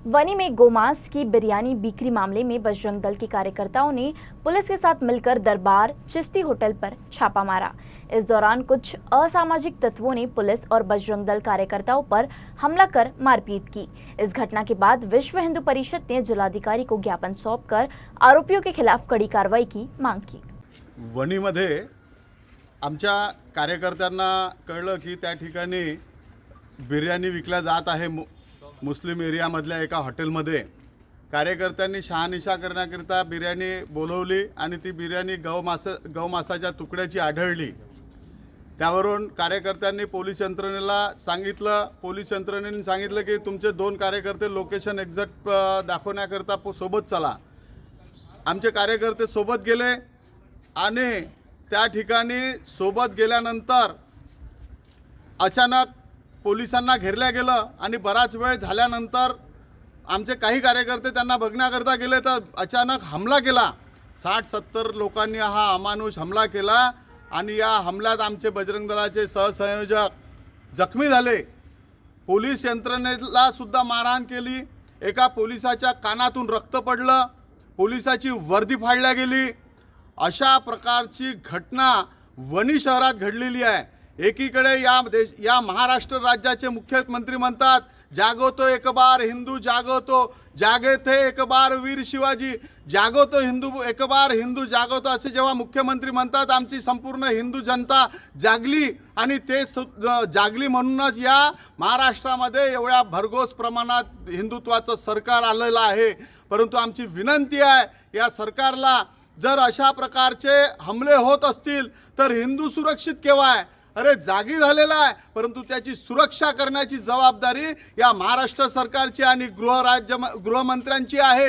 वनी में गोमांस की बिरयानी बिक्री मामले में बजरंग दल के कार्यकर्ताओं ने पुलिस के साथ मिलकर दरबार चिश्ती होटल पर छापा मारा। इस दौरान कुछ असामाजिक तत्वों ने पुलिस और बजरंग दल कार्यकर्ताओं पर हमला कर मारपीट की। इस घटना के बाद विश्व हिंदू परिषद ने जिलाधिकारी को ज्ञापन सौंपकर आरोपियों के खिलाफ कड़ी कार्रवाई की मांग की। वणीमध्ये आमच्या कार्यकर्त्यांना कळलं की त्या ठिकाणी बिर्याणी विकल्या जात आहे मुस्लिम एरियामधल्या एका हॉटेलमध्ये। कार्यकर्त्यांनी शहानिशा करण्याकरिता बिर्याणी बोलवली आणि ती बिर्याणी गौमासाच्या तुकड्याची आढळली। त्यावरून कार्यकर्त्यांनी पोलीस यंत्रणेला सांगितलं। पोलीस यंत्रणेने सांगितलं की तुमचे 2 कार्यकर्ते लोकेशन एक्झॅक्ट दाखवण्याकरिता सोबत चला। आमचे कार्यकर्ते सोबत गेले आणि त्या ठिकाणी सोबत गेल्यानंतर अचानक पोलिसांना घेरल्या गेलं आणि बराच वेळ झाल्यानंतर आमचे काही कार्यकर्ते त्यांना बघण्याकरता गेले तर अचानक हमला केला। 60-70 लोकांनी हा अमानुष हमला केला आणि या हमल्यात आमचे बजरंग दलाचे सहसंयोजक जखमी झाले। पोलीस यंत्रणेला सुद्धा मारहाण केली। एका पोलिसाच्या कानातून रक्त पडलं, पोलिसाची वर्दी फाडल्या गेली। अशा प्रकारची घटना वणी शहरात घडलेली आहे। एकीकडे या महाराष्ट्र राज्याचे मुख्यमंत्री म्हणतात जागो तो एक बार हिंदू जागो तो, जागे थे एक बार वीर शिवाजी, जागो तो हिंदू एक बार हिंदू जागो तो असे जेव्हा मुख्यमंत्री म्हणतात आमची संपूर्ण हिंदू जनता जागली आणि ते जागली म्हणूनच या महाराष्ट्रामध्ये एवढ्या भरघोस प्रमाणात हिंदुत्वाचं सरकार आलेलं आहे। परंतु आमची विनंती आहे या सरकारला, जर अशा प्रकारचे हमले होत असतील तर हिंदू सुरक्षित केव्हा आहे? अरे जागी झालेला आहे, परंतु त्याची सुरक्षा करण्याची जबाबदारी या महाराष्ट्र सरकारची आणि गृहमंत्र्यांची आहे।